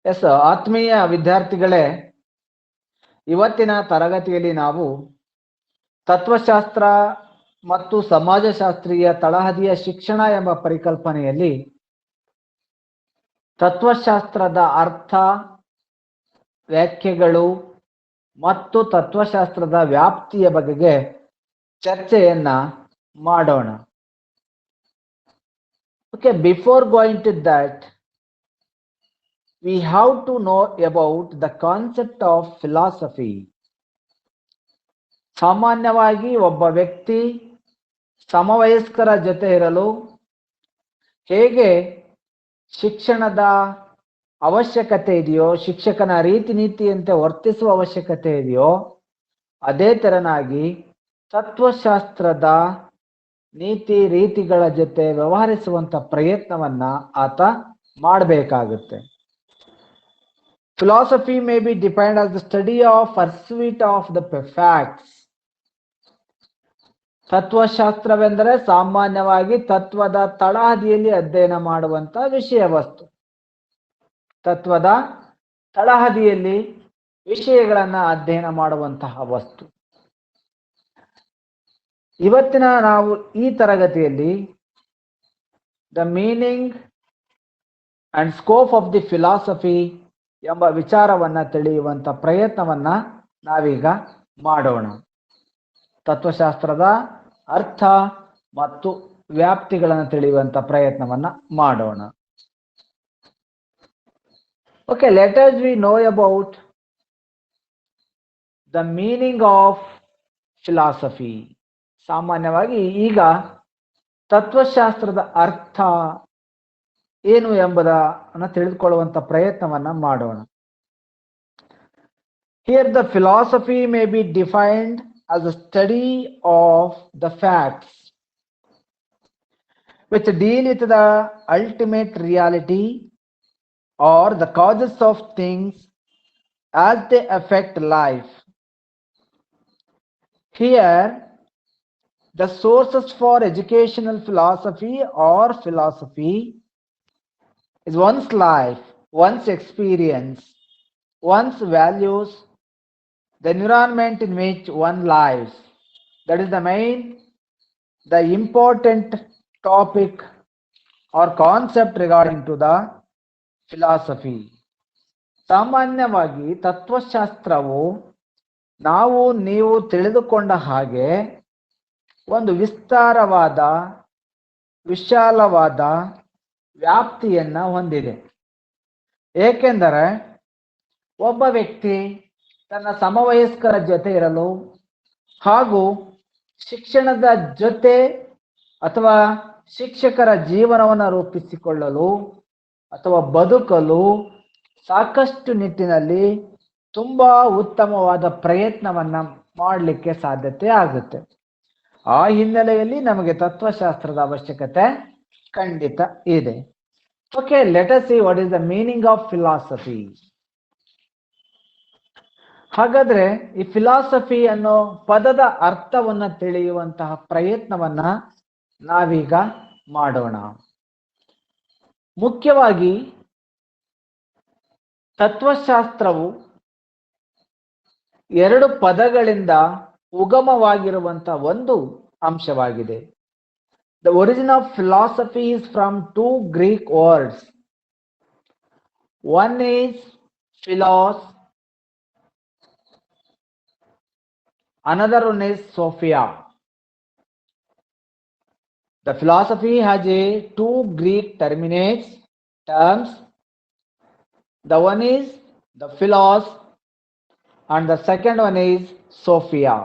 S ಆತ್ಮೀಯ ವಿದ್ಯಾರ್ಥಿಗಳೇ, ಇವತ್ತಿನ ತರಗತಿಯಲ್ಲಿ ನಾವು ತತ್ವಶಾಸ್ತ್ರ ಮತ್ತು ಸಮಾಜಶಾಸ್ತ್ರೀಯ ತಳಹದಿಯ ಶಿಕ್ಷಣ ಎಂಬ ಪರಿಕಲ್ಪನೆಯಲ್ಲಿ ತತ್ವಶಾಸ್ತ್ರದ ಅರ್ಥ, ವ್ಯಾಖ್ಯೆಗಳು ಮತ್ತು ತತ್ವಶಾಸ್ತ್ರದ ವ್ಯಾಪ್ತಿಯ ಬಗೆಗೆ ಚರ್ಚೆಯನ್ನ ಮಾಡೋಣ. Okay, before going to that, we have to know about the concept of philosophy. ಸಾಮಾನ್ಯವಾಗಿ ಒಬ್ಬ ವ್ಯಕ್ತಿ ಸಮವಯಸ್ಕರ ಜೊತೆ ಇರಲು ಹೇಗೆ ಶಿಕ್ಷಣದ ಅವಶ್ಯಕತೆ ಇದೆಯೋ, ಶಿಕ್ಷಕನ ರೀತಿ ನೀತಿಯಂತೆ ವರ್ತಿಸುವ ಅವಶ್ಯಕತೆ ಇದೆಯೋ, ಅದೇ ತೆರನಾಗಿ ತತ್ವಶಾಸ್ತ್ರದ ನೀತಿ ರೀತಿಗಳ ಜೊತೆ ವ್ಯವಹರಿಸುವಂತ ಪ್ರಯತ್ನವನ್ನ ಆತ ಮಾಡಬೇಕಾಗುತ್ತೆ. Philosophy may be defined as the study of pursuit of the facts. ತತ್ವಶಾಸ್ತ್ರವೆಂದರೆ ಸಾಮಾನ್ಯವಾಗಿ ತತ್ವದ ತಳಹದಿಯಲ್ಲಿ ಅಧ್ಯಯನ ಮಾಡುವಂತ ವಿಷಯ ವಸ್ತು. ತತ್ವದ ತಳಹದಿಯಲ್ಲಿ ವಿಷಯಗಳನ್ನ ಅಧ್ಯಯನ ಮಾಡುವಂತಹ ವಸ್ತು. ಇವತ್ತಿನ ನಾವು ಈ ತರಗತಿಯಲ್ಲಿ the meaning and scope of the philosophy ಎಂಬ ವಿಚಾರವನ್ನ ತಿಳಿಯುವಂತ ಪ್ರಯತ್ನವನ್ನ ನಾವೀಗ ಮಾಡೋಣ. ತತ್ವಶಾಸ್ತ್ರದ ಅರ್ಥ ಮತ್ತು ವ್ಯಾಪ್ತಿಗಳನ್ನು ತಿಳಿಯುವಂತ ಪ್ರಯತ್ನವನ್ನ ಮಾಡೋಣ. Okay, let us we know about the meaning of philosophy. ಸಾಮಾನ್ಯವಾಗಿ ಈಗ ತತ್ವಶಾಸ್ತ್ರದ ಅರ್ಥ ಏನು ಎಂಬುದನ್ನು ತಿಳಿದುಕೊಳ್ಳುವಂತ ಪ್ರಯತ್ನವನ್ನ ಮಾಡೋಣ. Here the philosophy may be defined as a study of the facts which deal with the ultimate reality or the causes of things as they affect life. Here the sources for educational philosophy or philosophy is one's life, one's experience, one's values, the environment in which one lives. That is the important topic or concept regarding to the philosophy. ಸಾಮಾನ್ಯವಾಗಿ ತತ್ವಶಾಸ್ತ್ರವು ನಾವು ನೀವು ತಿಳಿದುಕೊಂಡ ಹಾಗೆ ಒಂದು ವಿಸ್ತಾರವಾದ, ವಿಶಾಲವಾದ ವ್ಯಾಪ್ತಿಯನ್ನ ಹೊಂದಿದೆ. ಏಕೆಂದರೆ ಒಬ್ಬ ವ್ಯಕ್ತಿ ತನ್ನ ಸಮವಯಸ್ಕರ ಜೊತೆ ಇರಲು ಹಾಗೂ ಶಿಕ್ಷಣದ ಜೊತೆ ಅಥವಾ ಶಿಕ್ಷಕರ ಜೀವನವನ್ನು ರೂಪಿಸಿಕೊಳ್ಳಲು ಅಥವಾ ಬದುಕಲು ಸಾಕಷ್ಟು ನಿಟ್ಟಿನಲ್ಲಿ ತುಂಬಾ ಉತ್ತಮವಾದ ಪ್ರಯತ್ನವನ್ನ ಮಾಡಲಿಕ್ಕೆ ಸಾಧ್ಯತೆ ಆಗುತ್ತೆ. ಆ ಹಿನ್ನೆಲೆಯಲ್ಲಿ ನಮಗೆ ತತ್ವಶಾಸ್ತ್ರದ ಅವಶ್ಯಕತೆ ಖಂಡಿತ ಇದೆ. Okay, let us see what is the meaning of philosophy. ಹಾಗಾದ್ರೆ ಈ ಫಿಲಾಸಫಿ ಅನ್ನೋ ಪದದ ಅರ್ಥವನ್ನ ತಿಳಿಯುವಂತಹ ಪ್ರಯತ್ನವನ್ನ ನಾವೀಗ ಮಾಡೋಣ. ಮುಖ್ಯವಾಗಿ ತತ್ವಶಾಸ್ತ್ರವು ಎರಡು ಪದಗಳಿಂದ ಉಗಮವಾಗಿರುವಂತ ಒಂದು ಅಂಶವಾಗಿದೆ. The origin of philosophy is from two Greek words. One is philos, another one is Sophia. The philosophy has two Greek terms. The one is the philos and the second one is Sophia.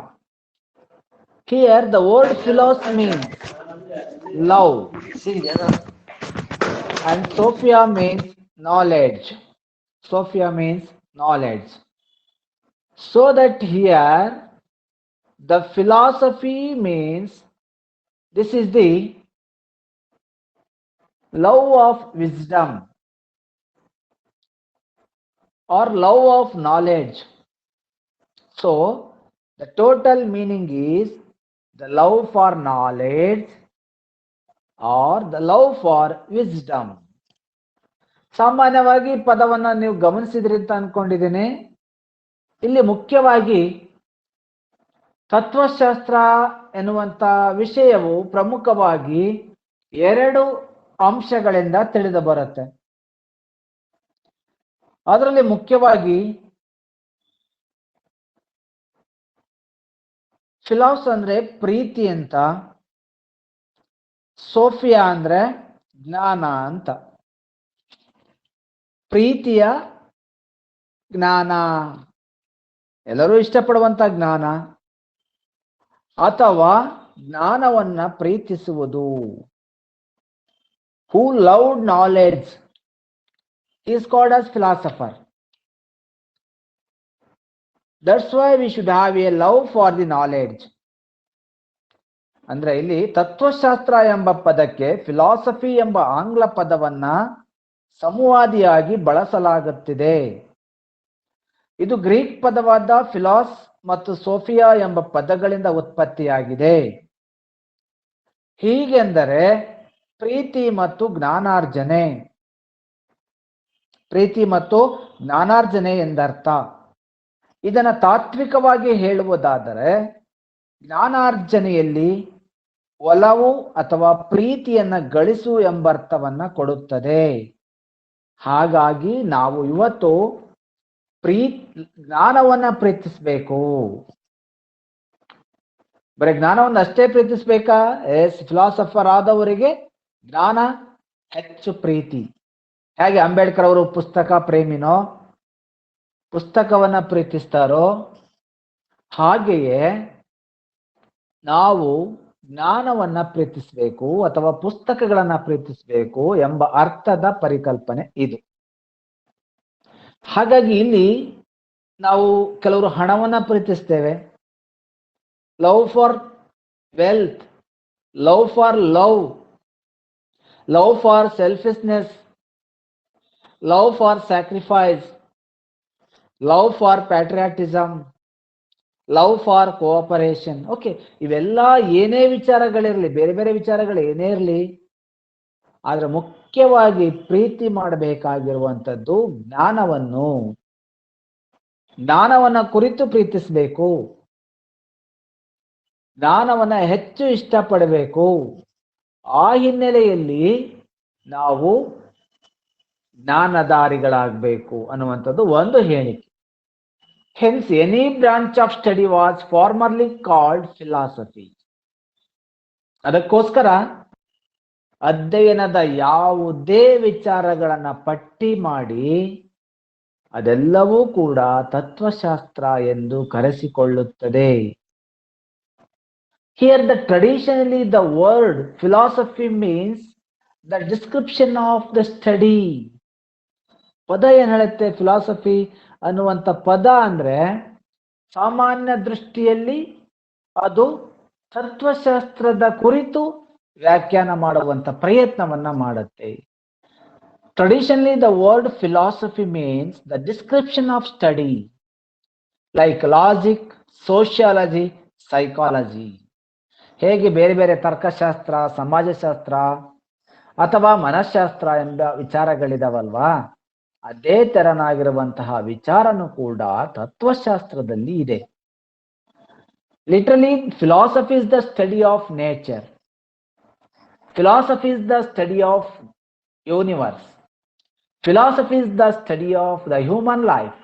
Here the word philos means love and Sophia means knowledge. Sophia means knowledge. So that here the philosophy means this is the love of wisdom or love of knowledge. So the total meaning is the love for knowledge or the love for wisdom. ಸಾಮಾನ್ಯವಾಗಿ ಪದವನ್ನ ನೀವು ಗಮನಿಸಿದ್ರಿ ಅಂತ ಅನ್ಕೊಂಡಿದ್ದೀನಿ. ಇಲ್ಲಿ ಮುಖ್ಯವಾಗಿ ತತ್ವಶಾಸ್ತ್ರ ಎನ್ನುವಂತ ವಿಷಯವು ಪ್ರಮುಖವಾಗಿ 2 ಅಂಶಗಳಿಂದ ತಿಳಿದು ಬರುತ್ತೆ. ಅದರಲ್ಲಿ ಮುಖ್ಯವಾಗಿ ಫಿಲಾಸ್ ಅಂದ್ರೆ ಪ್ರೀತಿ ಅಂತ, ಸೋಫಿಯಾ ಅಂದ್ರೆ ಜ್ಞಾನ ಅಂತ. ಪ್ರೀತಿಯ ಜ್ಞಾನ, ಎಲ್ಲರೂ ಇಷ್ಟಪಡುವಂತ ಜ್ಞಾನ ಅಥವಾ ಜ್ಞಾನವನ್ನ ಪ್ರೀತಿಸುವುದು. Who loved knowledge is called as philosopher. That's why we should have a love for the knowledge. ಅಂದ್ರೆ ಇಲ್ಲಿ ತತ್ವಶಾಸ್ತ್ರ ಎಂಬ ಪದಕ್ಕೆ ಫಿಲಾಸಫಿ ಎಂಬ ಆಂಗ್ಲ ಪದವನ್ನ ಸಂವಾದಿಯಾಗಿ ಬಳಸಲಾಗುತ್ತಿದೆ. ಇದು ಗ್ರೀಕ್ ಪದವಾದ ಫಿಲಾಸ್ ಮತ್ತು ಸೋಫಿಯಾ ಎಂಬ ಪದಗಳಿಂದ ಉತ್ಪತ್ತಿಯಾಗಿದೆ. ಹೀಗೆಂದರೆ ಪ್ರೀತಿ ಮತ್ತು ಜ್ಞಾನಾರ್ಜನೆ, ಪ್ರೀತಿ ಮತ್ತು ಜ್ಞಾನಾರ್ಜನೆ ಎಂದರ್ಥ. ಇದನ್ನ ತಾತ್ವಿಕವಾಗಿ ಹೇಳುವುದಾದರೆ ಜ್ಞಾನಾರ್ಜನೆಯಲ್ಲಿ ಒಲವು ಅಥವಾ ಪ್ರೀತಿಯನ್ನ ಗಳಿಸು ಎಂಬರ್ಥವನ್ನ ಕೊಡುತ್ತದೆ. ಹಾಗಾಗಿ ನಾವು ಇವತ್ತು ಜ್ಞಾನವನ್ನ ಪ್ರೀತಿಸಬೇಕು. ಬರೀ ಜ್ಞಾನವನ್ನು ಅಷ್ಟೇ ಪ್ರೀತಿಸ್ಬೇಕಾ? ಫಿಲಾಸಫರ್ ಆದವರಿಗೆ ಜ್ಞಾನ ಹೆಚ್ಚು ಪ್ರೀತಿ. ಹೇಗೆ ಅಂಬೇಡ್ಕರ್ ಅವರು ಪುಸ್ತಕ ಪ್ರೇಮಿನೋ, ಪುಸ್ತಕವನ್ನ ಪ್ರೀತಿಸ್ತಾರೋ, ಹಾಗೆಯೇ ನಾವು ಜ್ಞಾನವನ್ನ ಪ್ರೀತಿಸಬೇಕು ಅಥವಾ ಪುಸ್ತಕಗಳನ್ನ ಪ್ರೀತಿಸಬೇಕು ಎಂಬ ಅರ್ಥದ ಪರಿಕಲ್ಪನೆ ಇದು. ಹಾಗಾಗಿ ಇಲ್ಲಿ ನಾವು ಕೆಲವರು ಹಣವನ್ನ ಪ್ರೀತಿಸ್ತೇವೆ, love for wealth, love for love, love for selfishness, love for sacrifice, love for patriotism, love for cooperation. Okay, ಇವೆಲ್ಲ ಏನೇ ವಿಚಾರಗಳಿರಲಿ, ಬೇರೆ ಬೇರೆ ವಿಚಾರಗಳು ಏನೇ ಇರಲಿ, ಆದ್ರೆ ಮುಖ್ಯವಾಗಿ ಪ್ರೀತಿ ಮಾಡಬೇಕಾಗಿರುವಂಥದ್ದು ಜ್ಞಾನವನ್ನ ಕುರಿತು ಪ್ರೀತಿಸಬೇಕು, ಜ್ಞಾನವನ್ನ ಹೆಚ್ಚು ಇಷ್ಟಪಡಬೇಕು. ಆ ಹಿನ್ನೆಲೆಯಲ್ಲಿ ನಾವು ಜ್ಞಾನಧಾರಿಗಳಾಗಬೇಕು ಅನ್ನುವಂಥದ್ದು ಒಂದು ಹೇಳಿಕೆ. Hence, any branch of study was formerly called philosophy. ಅದಕ್ಕೋಸ್ಕರ ಅಧ್ಯಯನದ ಯಾವುದೇ ವಿಚಾರಗಳನ್ನ ಪಟ್ಟಿ ಮಾಡಿ ಅದೆಲ್ಲವೂ ಕೂಡ ತತ್ವಶಾಸ್ತ್ರ ಎಂದು ಕರೆಸಿಕೊಳ್ಳುತ್ತದೆ. Here traditionally the word philosophy means the description of the study. ಪದ ಏನ್ ಹೇಳುತ್ತೆ? ಫಿಲಾಸಫಿ ಅನ್ನುವಂಥ ಪದ ಅಂದ್ರೆ ಸಾಮಾನ್ಯ ದೃಷ್ಟಿಯಲ್ಲಿ ಅದು ತತ್ವಶಾಸ್ತ್ರದ ಕುರಿತು ವ್ಯಾಖ್ಯಾನ ಮಾಡುವಂತ ಪ್ರಯತ್ನವನ್ನ ಮಾಡುತ್ತೆ. Traditionally the word philosophy means the description of study like logic, sociology, psychology. ಹೇಗೆ ಬೇರೆ ಬೇರೆ ತರ್ಕಶಾಸ್ತ್ರ, ಸಮಾಜಶಾಸ್ತ್ರ ಅಥವಾ ಮನಃಶಾಸ್ತ್ರ ಎಂಬ ವಿಚಾರಗಳಿದಾವಲ್ವಾ, ಅದೇ ತೆರನಾಗಿರುವಂತಹ ವಿಚಾರನೂ ಕೂಡ ತತ್ವಶಾಸ್ತ್ರದಲ್ಲಿ ಇದೆ. Literally philosophy is the study of nature, philosophy is the study of universe, philosophy is the study of the human life,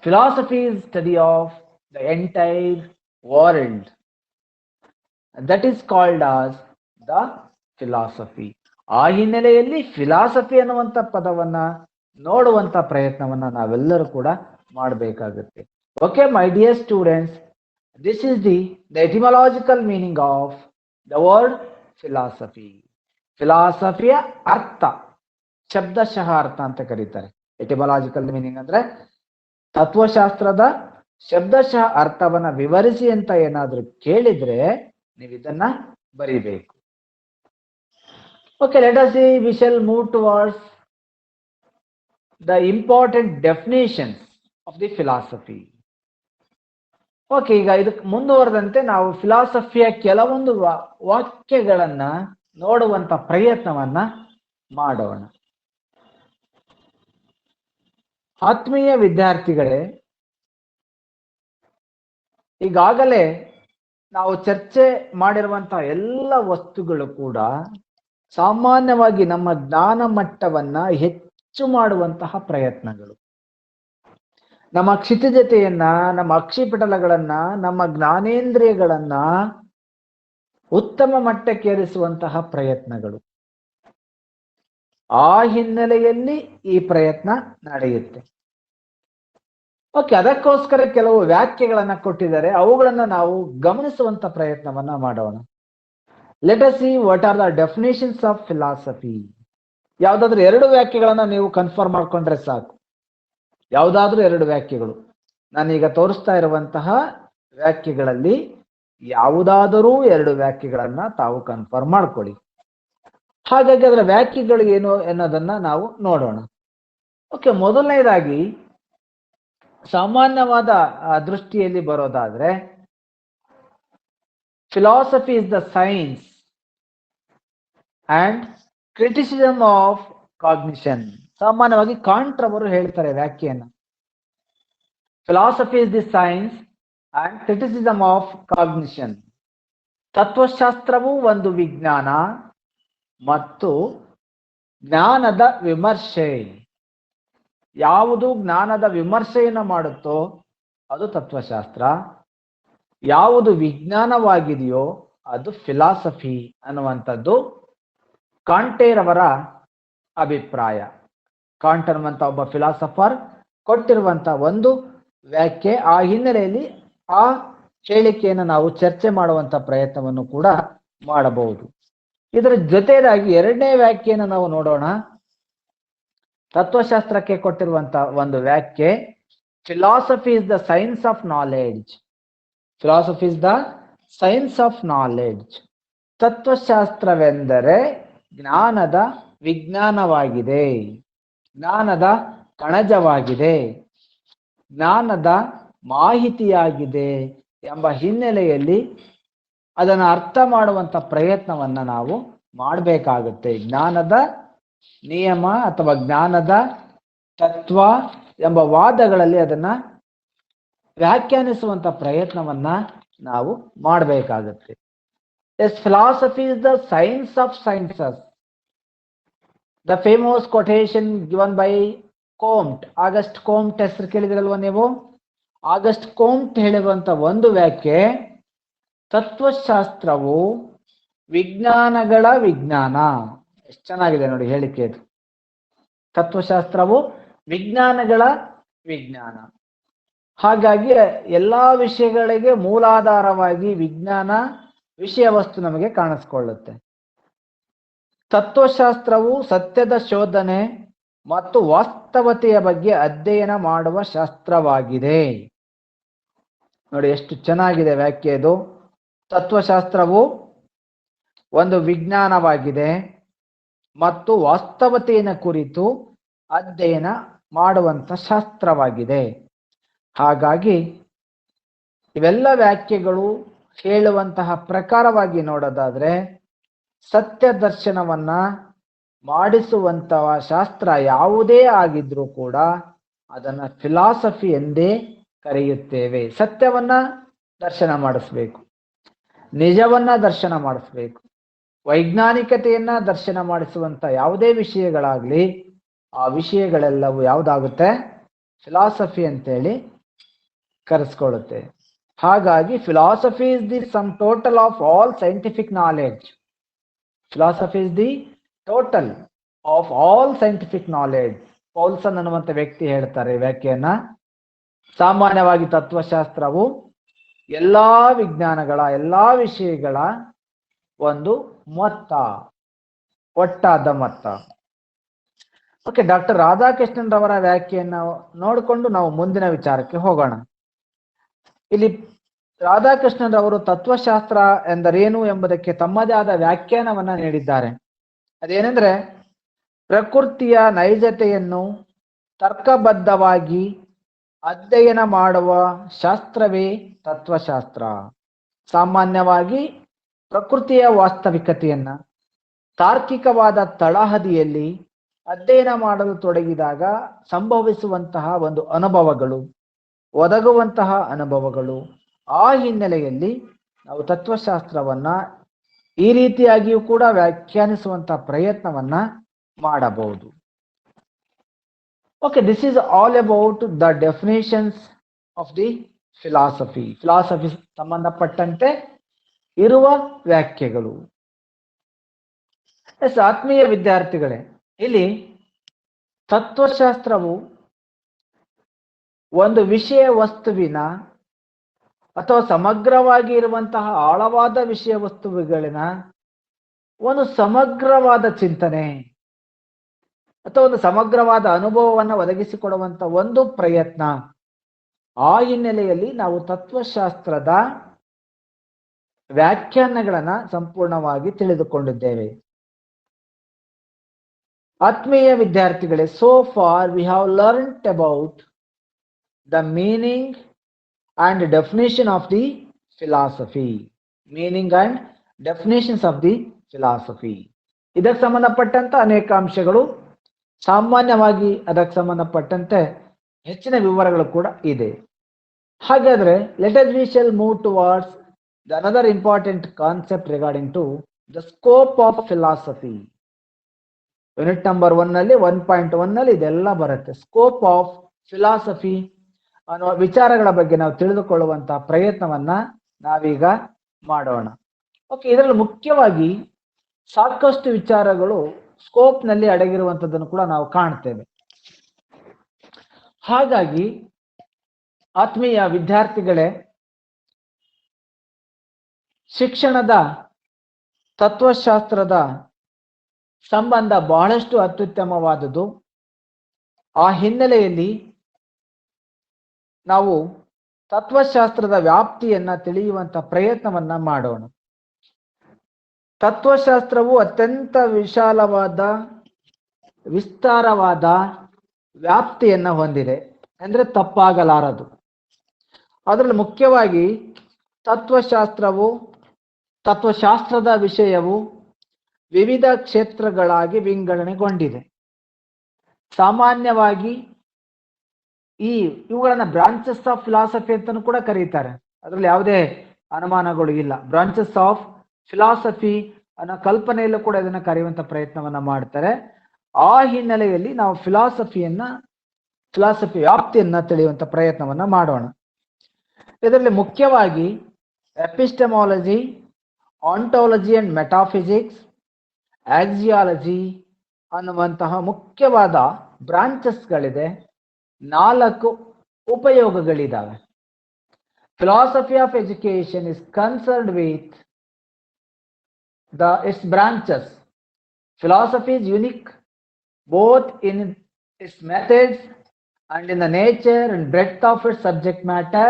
philosophy is study of the entire world. That is called as the philosophy. ಆ ಹಿನ್ನೆಲೆಯಲ್ಲಿ philosophy ಅನ್ನುವಂಥ ಪದವನ್ನ ನೋಡುವಂತ ಪ್ರಯತ್ನವನ್ನ ನಾವೆಲ್ಲರೂ ಕೂಡ ಮಾಡಬೇಕಾಗುತ್ತೆ. Okay my dear students, this is the etymological meaning of the word philosophy. ಫಿಲಾಸಫಿಯ ಅರ್ಥ, ಶಬ್ದಶಃ ಅರ್ಥ ಅಂತ ಕರೀತಾರೆ. ಎಟಿಮಾಲಜಿಕಲ್ ಮೀನಿಂಗ್ ಅಂದ್ರೆ ತತ್ವಶಾಸ್ತ್ರದ ಶಬ್ದಶಃ ಅರ್ಥವನ್ನ ವಿವರಿಸಿ ಅಂತ ಏನಾದ್ರೂ ಕೇಳಿದ್ರೆ ನೀವು ಇದನ್ನ ಬರೀಬೇಕು. Okay, let us see, we shall move towards the important definitions of the philosophy. Okay, ಈಗ ಇದಕ್ಕೆ ಮುಂದುವರೆದಂತೆ ನಾವು ಫಿಲಾಸಫಿಯ ಕೆಲವೊಂದು ವಾಕ್ಯಗಳನ್ನ ನೋಡುವಂತ ಪ್ರಯತ್ನವನ್ನ ಮಾಡೋಣ. ಆತ್ಮೀಯ ವಿದ್ಯಾರ್ಥಿಗಳೇ, ಈಗಾಗಲೇ ನಾವು ಚರ್ಚೆ ಮಾಡಿರುವಂತಹ ಎಲ್ಲ ವಸ್ತುಗಳು ಕೂಡ ಸಾಮಾನ್ಯವಾಗಿ ನಮ್ಮ ಜ್ಞಾನ ಮಟ್ಟವನ್ನ ಹೆಚ್ಚು ಮಾಡುವಂತಹ ಪ್ರಯತ್ನಗಳು. ನಮ್ಮ ಕ್ಷಿತಿಜತೆಯನ್ನ, ನಮ್ಮ ಅಕ್ಷಿಪಟಲಗಳನ್ನ, ನಮ್ಮ ಜ್ಞಾನೇಂದ್ರಿಯಗಳನ್ನ ಉತ್ತಮ ಮಟ್ಟಕ್ಕೇರಿಸುವಂತಹ ಪ್ರಯತ್ನಗಳು. ಆ ಹಿನ್ನೆಲೆಯಲ್ಲಿ ಈ ಪ್ರಯತ್ನ ನಡೆಯುತ್ತೆ. ಓಕೆ, ಅದಕ್ಕೋಸ್ಕರ ಕೆಲವು ವ್ಯಾಖ್ಯೆಗಳನ್ನ ಕೊಟ್ಟಿದ್ದಾರೆ, ಅವುಗಳನ್ನ ನಾವು ಗಮನಿಸುವಂತ ಪ್ರಯತ್ನವನ್ನ ಮಾಡೋಣ. Let us see what are the definitions of philosophy. ಯಾವ್ದಾದ್ರು ಎರಡು ವ್ಯಾಖ್ಯೆಗಳನ್ನ ನೀವು ಕನ್ಫರ್ಮ್ ಮಾಡ್ಕೊಂಡ್ರೆ ಸಾಕು. ಯಾವ್ದಾದ್ರೂ ಎರಡು ವ್ಯಾಖ್ಯೆಗಳು, ನಾನೀಗ ತೋರಿಸ್ತಾ ಇರುವಂತಹ ವ್ಯಾಖ್ಯೆಗಳಲ್ಲಿ ಯಾವುದಾದರೂ ಎರಡು ವ್ಯಾಖ್ಯೆಗಳನ್ನ ತಾವು ಕನ್ಫರ್ಮ್ ಮಾಡ್ಕೊಳ್ಳಿ. ಹಾಗಾಗಿ ಅದರ ವ್ಯಾಖ್ಯೆಗಳು ಏನು ಅನ್ನೋದನ್ನ ನಾವು ನೋಡೋಣ. ಓಕೆ, ಮೊದಲನೇದಾಗಿ ಸಾಮಾನ್ಯವಾದ ದೃಷ್ಟಿಯಲ್ಲಿ ಬರೋದಾದ್ರೆ, philosophy is the science and criticism of cognition. ಸಾಮಾನ್ಯವಾಗಿ ಕಾಂಟ್ ರವರು ಹೇಳ್ತಾರೆ ವ್ಯಾಖ್ಯೆಯನ್ನ. Philosophy is the science and criticism of cognition. ತತ್ವಶಾಸ್ತ್ರವು ಒಂದು ವಿಜ್ಞಾನ ಮತ್ತು ಜ್ಞಾನದ ವಿಮರ್ಶೆ. ಯಾವುದು ಜ್ಞಾನದ ವಿಮರ್ಶೆಯನ್ನು ಮಾಡುತ್ತೋ ಅದು ತತ್ವಶಾಸ್ತ್ರ, ಯಾವುದು ವಿಜ್ಞಾನವಾಗಿದೆಯೋ ಅದು ಫಿಲಾಸಫಿ ಅನ್ನುವಂಥದ್ದು ಕಾಂಟೇರವರ ಅಭಿಪ್ರಾಯ. ಕಾಂಟ್ ಅನ್ನುವಂಥ ಒಬ್ಬ ಫಿಲಾಸಫರ್ ಕೊಟ್ಟಿರುವಂತ ಒಂದು ವ್ಯಾಖ್ಯೆ. ಆ ಹಿನ್ನೆಲೆಯಲ್ಲಿ ಆ ಹೇಳಿಕೆಯನ್ನು ನಾವು ಚರ್ಚೆ ಮಾಡುವಂತ ಪ್ರಯತ್ನವನ್ನು ಕೂಡ ಮಾಡಬಹುದು. ಇದರ ಜೊತೆಯಾಗಿ ಎರಡನೇ ವ್ಯಾಖ್ಯೆಯನ್ನು ನಾವು ನೋಡೋಣ. ತತ್ವಶಾಸ್ತ್ರಕ್ಕೆ ಕೊಟ್ಟಿರುವಂತ ಒಂದು ವ್ಯಾಖ್ಯೆ, philosophy is the science of knowledge. Philosophy is the science of knowledge. ತತ್ವಶಾಸ್ತ್ರವೆಂದರೆ ಜ್ಞಾನದ ವಿಜ್ಞಾನವಾಗಿದೆ, ಜ್ಞಾನದ ಕಣಜವಾಗಿದೆ, ಜ್ಞಾನದ ಮಾಹಿತಿಯಾಗಿದೆ ಎಂಬ ಹಿನ್ನೆಲೆಯಲ್ಲಿ ಅದನ್ನು ಅರ್ಥ ಮಾಡುವಂತ ಪ್ರಯತ್ನವನ್ನ ನಾವು ಮಾಡಬೇಕಾಗುತ್ತೆ. ಜ್ಞಾನದ ನಿಯಮ ಅಥವಾ ಜ್ಞಾನದ ತತ್ವ ಎಂಬ ವಾದಗಳಲ್ಲಿ ಅದನ್ನ ವ್ಯಾಖ್ಯಾನಿಸುವಂತ ಪ್ರಯತ್ನವನ್ನ ನಾವು ಮಾಡಬೇಕಾಗುತ್ತೆ. Yes, philosophy is the science of sciences. The famous quotation given by Comte. Auguste Comte ಹೆಸರು ಕೇಳಿದಿರಲ್ವ ನೀವು? ಆಗಸ್ಟ್ ಕೋಮ್ಟ್ ಹೇಳಿರುವಂತ ಒಂದು ವ್ಯಾಖ್ಯೆ, ತತ್ವಶಾಸ್ತ್ರವು ವಿಜ್ಞಾನಗಳ ವಿಜ್ಞಾನ. ಎಷ್ಟು ಚೆನ್ನಾಗಿದೆ ನೋಡಿ ಹೇಳಿಕೆ ಇದು. ತತ್ವಶಾಸ್ತ್ರವು ವಿಜ್ಞಾನಗಳ ವಿಜ್ಞಾನ. ಹಾಗಾಗಿ ಎಲ್ಲಾ ವಿಷಯಗಳಿಗೆ ಮೂಲಾಧಾರವಾಗಿ ವಿಜ್ಞಾನ ವಿಷಯ ವಸ್ತು ನಮಗೆ ಕಾಣಿಸ್ಕೊಳ್ಳುತ್ತೆ. ತತ್ವಶಾಸ್ತ್ರವು ಸತ್ಯದ ಶೋಧನೆ ಮತ್ತು ವಾಸ್ತವತೆಯ ಬಗ್ಗೆ ಅಧ್ಯಯನ ಮಾಡುವ ಶಾಸ್ತ್ರವಾಗಿದೆ. ನೋಡಿ ಎಷ್ಟು ಚೆನ್ನಾಗಿದೆ ವ್ಯಾಖ್ಯೆ ಇದು. ತತ್ವಶಾಸ್ತ್ರವು ಒಂದು ವಿಜ್ಞಾನವಾಗಿದೆ ಮತ್ತು ವಾಸ್ತವತೆಯನ್ನು ಕುರಿತು ಅಧ್ಯಯನ ಮಾಡುವಂತ ಶಾಸ್ತ್ರವಾಗಿದೆ. ಹಾಗಾಗಿ ಇವೆಲ್ಲ ವ್ಯಾಖ್ಯೆಗಳು ಹೇಳುವಂತಹ ಪ್ರಕಾರವಾಗಿ ನೋಡೋದಾದ್ರೆ, ಸತ್ಯ ದರ್ಶನವನ್ನ ಮಾಡಿಸುವಂತಹ ಶಾಸ್ತ್ರ ಯಾವುದೇ ಆಗಿದ್ರೂ ಕೂಡ ಅದನ್ನ ಫಿಲಾಸಫಿ ಎಂದೇ ಕರೆಯುತ್ತೇವೆ. ಸತ್ಯವನ್ನ ದರ್ಶನ ಮಾಡಿಸ್ಬೇಕು, ನಿಜವನ್ನ ದರ್ಶನ ಮಾಡಿಸ್ಬೇಕು, ವೈಜ್ಞಾನಿಕತೆಯನ್ನ ದರ್ಶನ ಮಾಡಿಸುವಂತ ಯಾವುದೇ ವಿಷಯಗಳಾಗ್ಲಿ ಆ ವಿಷಯಗಳೆಲ್ಲವೂ ಯಾವುದಾಗುತ್ತೆ? ಫಿಲಾಸಫಿ ಅಂತೇಳಿ ಕರೆಸ್ಕೊಳ್ಳುತ್ತೆ. ಹಾಗಾಗಿ philosophy is the sum total of all scientific knowledge. Philosophy is the total of all scientific knowledge. Paulsen ಅನ್ನುವಂತ ವ್ಯಕ್ತಿ ಹೇಳ್ತಾರೆ ವ್ಯಾಖ್ಯೆಯನ್ನ. ಸಾಮಾನ್ಯವಾಗಿ ತತ್ವಶಾಸ್ತ್ರವು ಎಲ್ಲಾ ವಿಜ್ಞಾನಗಳ ಎಲ್ಲಾ ವಿಷಯಗಳ ಒಂದು ಮೊತ್ತ, ಒಟ್ಟಾದ ಮೊತ್ತ. ಓಕೆ, ಡಾಕ್ಟರ್ ರಾಧಾಕೃಷ್ಣನ್ ರವರ ವ್ಯಾಖ್ಯೆಯನ್ನು ನೋಡಿಕೊಂಡು ನಾವು ಮುಂದಿನ ವಿಚಾರಕ್ಕೆ ಹೋಗೋಣ. ಇಲ್ಲಿ ರಾಧಾಕೃಷ್ಣನ್ ರವರು ತತ್ವಶಾಸ್ತ್ರ ಎಂದರೇನು ಎಂಬುದಕ್ಕೆ ತಮ್ಮದೇ ಆದ ವ್ಯಾಖ್ಯಾನವನ್ನ ನೀಡಿದ್ದಾರೆ. ಅದೇನೆಂದ್ರೆ, ಪ್ರಕೃತಿಯ ನೈಜತೆಯನ್ನು ತರ್ಕಬದ್ಧವಾಗಿ ಅಧ್ಯಯನ ಮಾಡುವ ಶಾಸ್ತ್ರವೇ ತತ್ವಶಾಸ್ತ್ರ. ಸಾಮಾನ್ಯವಾಗಿ ಪ್ರಕೃತಿಯ ವಾಸ್ತವಿಕತೆಯನ್ನ ತಾರ್ಕಿಕವಾದ ತಳಹದಿಯಲ್ಲಿ ಅಧ್ಯಯನ ಮಾಡಲು ತೊಡಗಿದಾಗ ಸಂಭವಿಸುವಂತಹ ಒಂದು ಅನುಭವಗಳು, ಒದಗುವಂತಹ ಅನುಭವಗಳು, ಆ ಹಿನ್ನೆಲೆಯಲ್ಲಿ ನಾವು ತತ್ವಶಾಸ್ತ್ರವನ್ನ ಈ ರೀತಿಯಾಗಿಯೂ ಕೂಡ ವ್ಯಾಖ್ಯಾನಿಸುವಂತಹ ಪ್ರಯತ್ನವನ್ನ ಮಾಡಬಹುದು. Okay, this is all about the definitions of the philosophy. Philosophy ಸಂಬಂಧಪಟ್ಟಂತೆ ಇರುವ ವ್ಯಾಖ್ಯೆಗಳು. ಎಸ್ ಆತ್ಮೀಯ ವಿದ್ಯಾರ್ಥಿಗಳೇ, ಇಲ್ಲಿ ತತ್ವಶಾಸ್ತ್ರವು ಒಂದು ವಿಷಯ ವಸ್ತುವಿನ ಅಥವಾ ಸಮಗ್ರವಾಗಿ ಇರುವಂತಹ ಆಳವಾದ ವಿಷಯ ವಸ್ತುವಿನ ಒಂದು ಸಮಗ್ರವಾದ ಚಿಂತನೆ ಅಥವಾ ಒಂದು ಸಮಗ್ರವಾದ ಅನುಭವವನ್ನು ಒದಗಿಸಿಕೊಡುವಂತ ಒಂದು ಪ್ರಯತ್ನ. ಆ ಹಿನ್ನೆಲೆಯಲ್ಲಿ ನಾವು ತತ್ವಶಾಸ್ತ್ರದ ವ್ಯಾಖ್ಯಾನಗಳನ್ನ ಸಂಪೂರ್ಣವಾಗಿ ತಿಳಿದುಕೊಂಡಿದ್ದೇವೆ. ಆತ್ಮೀಯ ವಿದ್ಯಾರ್ಥಿಗಳೇ, so for we have learned about the meaning and definition of the philosophy. Meaning and definitions of the philosophy. ಇದಕ್ಕೆ ಸಂಬಂಧಪಟ್ಟಂತ ಅನೇಕ ಅಂಶಗಳು, ಸಾಮಾನ್ಯವಾಗಿ ಅದಕ್ಕೆ ಸಂಬಂಧಪಟ್ಟಂತೆ ಹೆಚ್ಚಿನ ವಿವರಗಳು ಕೂಡ ಇದೆ. ಹಾಗಾದ್ರೆ let us we shall move towards the another important concept regarding to the scope of philosophy. Unit number 1 ನಲ್ಲಿ 1.1 ನಲ್ಲಿ ಇದೆಲ್ಲ ಬರುತ್ತೆ. ಸ್ಕೋಪ್ ಆಫ್ ಫಿಲಾಸಫಿ ಅನ್ನುವ ವಿಚಾರಗಳ ಬಗ್ಗೆ ನಾವು ತಿಳಿದುಕೊಳ್ಳುವಂತಹ ಪ್ರಯತ್ನವನ್ನ ನಾವೀಗ ಮಾಡೋಣ. ಓಕೆ, ಇದರಲ್ಲಿ ಮುಖ್ಯವಾಗಿ ಸಾಕಷ್ಟು ವಿಚಾರಗಳು ಸ್ಕೋಪ್ ನಲ್ಲಿ ಅಡಗಿರುವಂತದ್ದನ್ನು ಕೂಡ ನಾವು ಕಾಣ್ತೇವೆ. ಹಾಗಾಗಿ ಆತ್ಮೀಯ ವಿದ್ಯಾರ್ಥಿಗಳೇ, ಶಿಕ್ಷಣದ ತತ್ವಶಾಸ್ತ್ರದ ಸಂಬಂಧ ಬಹಳಷ್ಟು ಅತ್ಯುತ್ತಮವಾದುದು. ಆ ಹಿನ್ನೆಲೆಯಲ್ಲಿ ನಾವು ತತ್ವಶಾಸ್ತ್ರದ ವ್ಯಾಪ್ತಿಯನ್ನ ತಿಳಿಯುವಂತ ಪ್ರಯತ್ನವನ್ನ ಮಾಡೋಣ. ತತ್ವಶಾಸ್ತ್ರವು ಅತ್ಯಂತ ವಿಶಾಲವಾದ, ವಿಸ್ತಾರವಾದ ವ್ಯಾಪ್ತಿಯನ್ನ ಹೊಂದಿದೆ ಅಂದ್ರೆ ತಪ್ಪಾಗಲಾರದು. ಅದರಲ್ಲಿ ಮುಖ್ಯವಾಗಿ ತತ್ವಶಾಸ್ತ್ರದ ವಿಷಯವು ವಿವಿಧ ಕ್ಷೇತ್ರಗಳಾಗಿ ವಿಂಗಡಣೆಗೊಂಡಿದೆ. ಸಾಮಾನ್ಯವಾಗಿ ಇವುಗಳನ್ನ ಬ್ರಾಂಚಸ್ ಆಫ್ ಫಿಲಾಸಫಿ ಅಂತಾನೂ ಕೂಡ ಕರೀತಾರೆ. ಅದರಲ್ಲಿ ಯಾವುದೇ ಅನುಮಾನಗಳು ಇಲ್ಲ. ಬ್ರಾಂಚಸ್ ಆಫ್ ಫಿಲಾಸಫಿ ಅನ್ನೋ ಕಲ್ಪನೆಯಲ್ಲೂ ಕೂಡ ಇದನ್ನ ಕರೆಯುವಂತ ಪ್ರಯತ್ನವನ್ನ ಮಾಡ್ತಾರೆ. ಆ ಹಿನ್ನೆಲೆಯಲ್ಲಿ ನಾವು ಫಿಲಾಸಫಿ ವ್ಯಾಪ್ತಿಯನ್ನ ತಿಳಿಯುವಂತ ಪ್ರಯತ್ನವನ್ನ ಮಾಡೋಣ. ಇದರಲ್ಲಿ ಮುಖ್ಯವಾಗಿ epistemology, ontology and metaphysics, axiology ಅನ್ನುವಂತಹ ಮುಖ್ಯವಾದ ಬ್ರಾಂಚಸ್ಗಳಿದೆ. 4 ಉಪಯೋಗಗಳಿದ್ದಾವೆ. Philosophy of education is concerned with its branches. Philosophy is unique both in its methods and in the nature and breadth of its subject matter.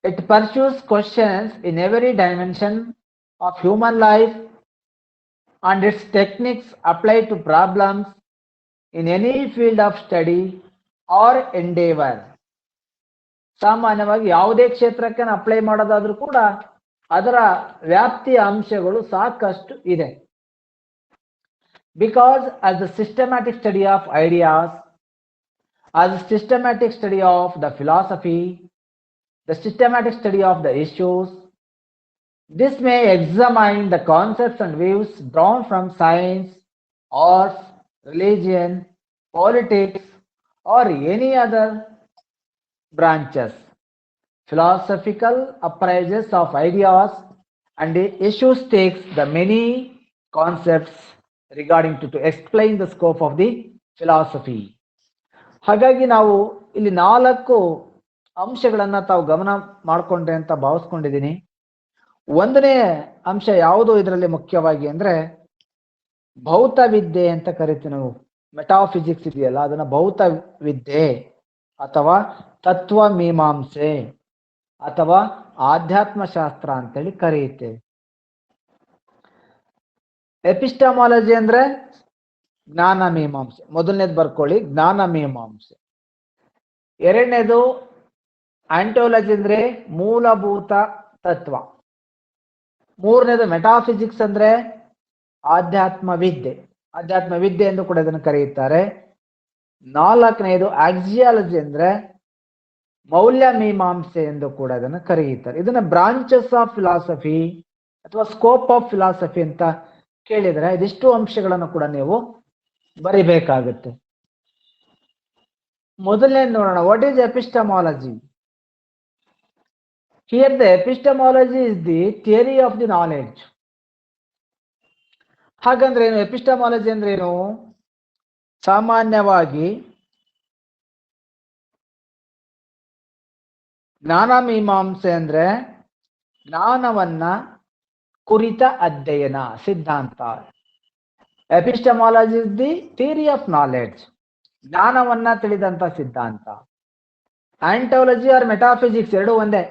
It pursues questions in every dimension of human life and its techniques apply to problems in any field of study or endeavor. ಸಾಮಾನ್ಯವಾಗಿ ಯಾವುದೇ ಕ್ಷೇತ್ರಕ್ಕೆ apply ಮಾಡೋದಾದ್ರೂ ಕೂಡ ಅದರ ವ್ಯಾಪ್ತಿಯ ಅಂಶಗಳು ಸಾಕಷ್ಟು ಇದೆ. Because as the systematic study of ideas, as the systematic study of the philosophy, the systematic study of the issues, this may examine the concepts and views drawn from science, arts, religion, politics, or any other branches. Philosophical appraisals of ideas and issues takes the many concepts regarding to explain the scope of the philosophy. ಹಾಗಾಗಿ ನಾವು ಇಲ್ಲಿ 4 ಅಂಶಗಳನ್ನ ತಾವು ಗಮನ ಮಾಡಿಕೊಂಡ್ರೆ ಅಂತ ಭಾವಿಸ್ಕೊಂಡಿದ್ದೀನಿ. ಒಂದನೇ ಅಂಶ ಯಾವುದು ಇದರಲ್ಲಿ ಮುಖ್ಯವಾಗಿ ಅಂದ್ರೆ ಭೌತ ವಿದ್ಯೆ ಅಂತ ಕರಿತೀವಿ ನಾವು. ಮೆಟಾಫಿಸಿಕ್ಸ್ ಇದೆಯಲ್ಲ, ಅದನ್ನ ಭೌತ ವಿದ್ಯೆ ಅಥವಾ ತತ್ವ ಮೀಮಾಂಸೆ ಅಥವಾ ಆಧ್ಯಾತ್ಮ ಶಾಸ್ತ್ರ ಅಂತೇಳಿ ಕರೆಯುತ್ತೇವೆ. ಎಪಿಸ್ಟಮಾಲಜಿ ಅಂದ್ರೆ ಜ್ಞಾನ ಮೀಮಾಂಸೆ. ಮೊದಲನೇದು ಬರ್ಕೊಳ್ಳಿ, ಜ್ಞಾನ ಮೀಮಾಂಸೆ. ಎರಡನೇದು ಆಂಟೋಲಜಿ ಅಂದ್ರೆ ಮೂಲಭೂತ ತತ್ವ. ಮೂರನೇದು ಮೆಟಾಫಿಸಿಕ್ಸ್ ಅಂದ್ರೆ ಆಧ್ಯಾತ್ಮ ವಿದ್ಯೆ. ಅಧ್ಯಾತ್ಮ ವಿದ್ಯೆ ಎಂದು ಕೂಡ ಇದನ್ನು ಕರೆಯುತ್ತಾರೆ. ನಾಲ್ಕನೆಯದು ಆಕ್ಸಿಯಾಲಜಿ ಅಂದ್ರೆ ಮೌಲ್ಯ ಮೀಮಾಂಸೆ ಎಂದು ಕೂಡ ಇದನ್ನು ಕರೆಯುತ್ತಾರೆ. ಇದನ್ನ ಬ್ರಾಂಚಸ್ ಆಫ್ ಫಿಲಾಸಫಿ ಅಥವಾ ಸ್ಕೋಪ್ ಆಫ್ ಫಿಲಾಸಫಿ ಅಂತ ಕೇಳಿದರೆ ಇದಿಷ್ಟು ಅಂಶಗಳನ್ನು ಕೂಡ ನೀವು ಬರಿಬೇಕಾಗುತ್ತೆ. ಮೊದಲನೇ ನೋಡೋಣ, what is epistemology? Here the epistemology is the theory of the knowledge. ಹಾಗಂದ್ರೆ ಏನು? ಎಪಿಸ್ಟಮಾಲಜಿ ಅಂದ್ರೆ ಏನು? ಸಾಮಾನ್ಯವಾಗಿ ಜ್ಞಾನ ಮೀಮಾಂಸೆ ಅಂದ್ರೆ ಜ್ಞಾನವನ್ನ ಕುರಿತ ಅಧ್ಯಯನ, ಸಿದ್ಧಾಂತ. Epistemology is the theory of knowledge, ಜ್ಞಾನವನ್ನ ತಿಳಿದಂತ ಸಿದ್ಧಾಂತ. ಆಂಟೋಲಜಿ ಆರ್ ಮೆಟಾಫಿಸಿಕ್ಸ್ ಎರಡೂ ಒಂದೇ,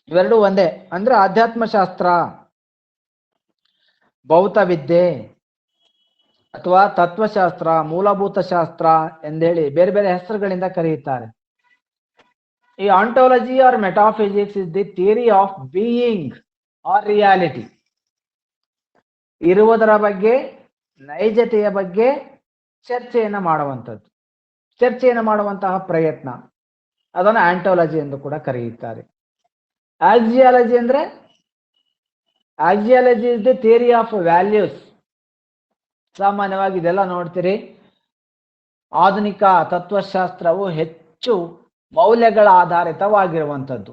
ಇವೆರಡೂ ಒಂದೇ. ಅಂದ್ರೆ ಆಧ್ಯಾತ್ಮಶಾಸ್ತ್ರ, ಭೌತವಿದ್ಯೆ ಅಥವಾ ತತ್ವಶಾಸ್ತ್ರ, ಮೂಲಭೂತ ಶಾಸ್ತ್ರ ಎಂದೇಳಿ ಬೇರೆ ಬೇರೆ ಹೆಸರುಗಳಿಂದ ಕರೆಯುತ್ತಾರೆ. ಈ ontology or metaphysics is the theory of being or reality. ಇರುವುದರ ಬಗ್ಗೆ, ನೈಜತೆಯ ಬಗ್ಗೆ ಚರ್ಚೆಯನ್ನು ಮಾಡುವಂತಹ ಪ್ರಯತ್ನ, ಅದನ್ನು ಆಂಟೋಲಜಿ ಎಂದು ಕೂಡ ಕರೆಯುತ್ತಾರೆ. ಆಕ್ಸಿಯಾಲಜಿ ಅಂದ್ರೆ axiology is the theory of values. ಸಾಮಾನ್ಯವಾಗಿ ಇದೆಲ್ಲ ನೋಡ್ತೀರಿ, ಆಧುನಿಕ ತತ್ವಶಾಸ್ತ್ರವು ಹೆಚ್ಚು ಮೌಲ್ಯಗಳ ಆಧಾರಿತವಾಗಿರುವಂಥದ್ದು.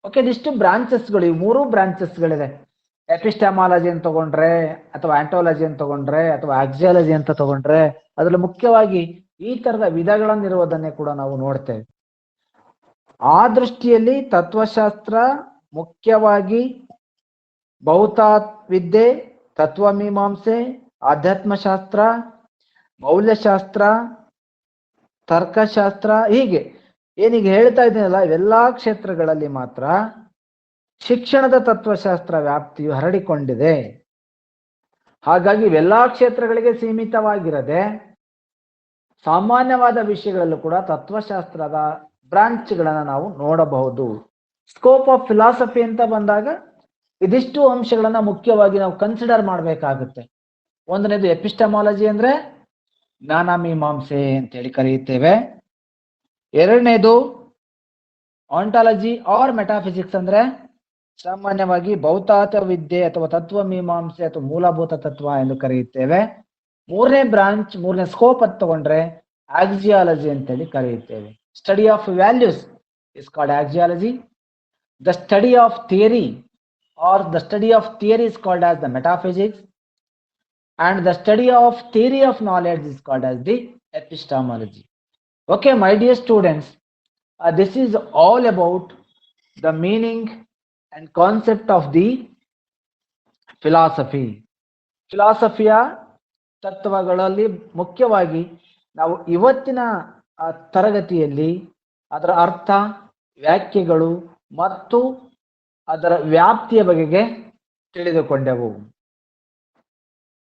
ಓಕೆ, ಇದಿಷ್ಟು ಬ್ರಾಂಚಸ್ಗಳು, ಈ ಮೂರು ಬ್ರಾಂಚಸ್ಗಳಿದೆ. ಎಪಿಸ್ಟಮಾಲಜಿ ಅಂತ ತಗೊಂಡ್ರೆ ಅಥವಾ ಆಂಟೋಲಜಿ ಅಂತ ತಗೊಂಡ್ರೆ ಅಥವಾ ಆಕ್ಸಿಯಾಲಜಿ ಅಂತ ತಗೊಂಡ್ರೆ ಅದರಲ್ಲಿ ಮುಖ್ಯವಾಗಿ ಈ ತರದ ವಿಧಗಳನ್ನಿರುವುದನ್ನೇ ಕೂಡ ನಾವು ನೋಡ್ತೇವೆ. ಆ ದೃಷ್ಟಿಯಲ್ಲಿ ತತ್ವಶಾಸ್ತ್ರ ಮುಖ್ಯವಾಗಿ ಭೌತವಿದ್ಯೆ, ತತ್ವಮೀಮಾಂಸೆ, ಆಧ್ಯಾತ್ಮಶಾಸ್ತ್ರ, ಮೌಲ್ಯಶಾಸ್ತ್ರ, ತರ್ಕಶಾಸ್ತ್ರ, ಹೀಗೆ ಏನೀಗ ಹೇಳ್ತಾ ಇದ್ದೀನಲ್ಲ, ಇವೆಲ್ಲಾ ಕ್ಷೇತ್ರಗಳಲ್ಲಿ ಮಾತ್ರ ಶಿಕ್ಷಣದ ತತ್ವಶಾಸ್ತ್ರ ವ್ಯಾಪ್ತಿಯು ಹರಡಿಕೊಂಡಿದೆ. ಹಾಗಾಗಿ ಇವೆಲ್ಲಾ ಕ್ಷೇತ್ರಗಳಿಗೆ ಸೀಮಿತವಾಗಿರದೆ ಸಾಮಾನ್ಯವಾದ ವಿಷಯಗಳಲ್ಲೂ ಕೂಡ ತತ್ವಶಾಸ್ತ್ರದ ಬ್ರಾಂಚ್ಗಳನ್ನು ನಾವು ನೋಡಬಹುದು. ಸ್ಕೋಪ್ ಆಫ್ ಫಿಲಾಸಫಿ ಅಂತ ಬಂದಾಗ ಇದಿಷ್ಟು ಅಂಶಗಳನ್ನ ಮುಖ್ಯವಾಗಿ ನಾವು ಕನ್ಸಿಡರ್ ಮಾಡಬೇಕಾಗುತ್ತೆ. ಒಂದನೇದು ಎಪಿಸ್ಟಮಾಲಜಿ ಅಂದ್ರೆ ಜ್ಞಾನ ಮೀಮಾಂಸೆ ಅಂತೇಳಿ ಕರೆಯುತ್ತೇವೆ. ಎರಡನೇದು ಆಂಟಾಲಜಿ ಆರ್ ಮೆಟಾಫಿಸಿಕ್ಸ್ ಅಂದ್ರೆ ಸಾಮಾನ್ಯವಾಗಿ ಭೌತವಿದ್ಯೆ ಅಥವಾ ತತ್ವ ಮೀಮಾಂಸೆ ಅಥವಾ ಮೂಲಭೂತ ತತ್ವ ಎಂದು ಕರೆಯುತ್ತೇವೆ. ಮೂರನೇ ಬ್ರಾಂಚ್, ಮೂರನೇ ಸ್ಕೋಪ್ ಅಂತ ತಗೊಂಡ್ರೆ ಆಕ್ಸಿಯಾಲಜಿ ಅಂತೇಳಿ ಕರೆಯುತ್ತೇವೆ. Study of values is called axiology. The study of theory or the study of theory is called as the metaphysics, and the study of theory of knowledge is called as the epistemology. Okay, my dear students, this is all about the meaning and concept of the philosophy. ಫಿಲಾಸಫಿಯ ತತ್ವಗಳಲ್ಲಿ ಮುಖ್ಯವಾಗಿ ನಾವು ಇವತ್ತಿನ ತರಗತಿಯಲ್ಲಿ ಅದರ ಅರ್ಥ, ವ್ಯಾಖ್ಯೆಗಳು ಮತ್ತು ಅದರ ವ್ಯಾಪ್ತಿಯ ಬಗೆಗೆ ತಿಳಿದುಕೊಂಡೆವು.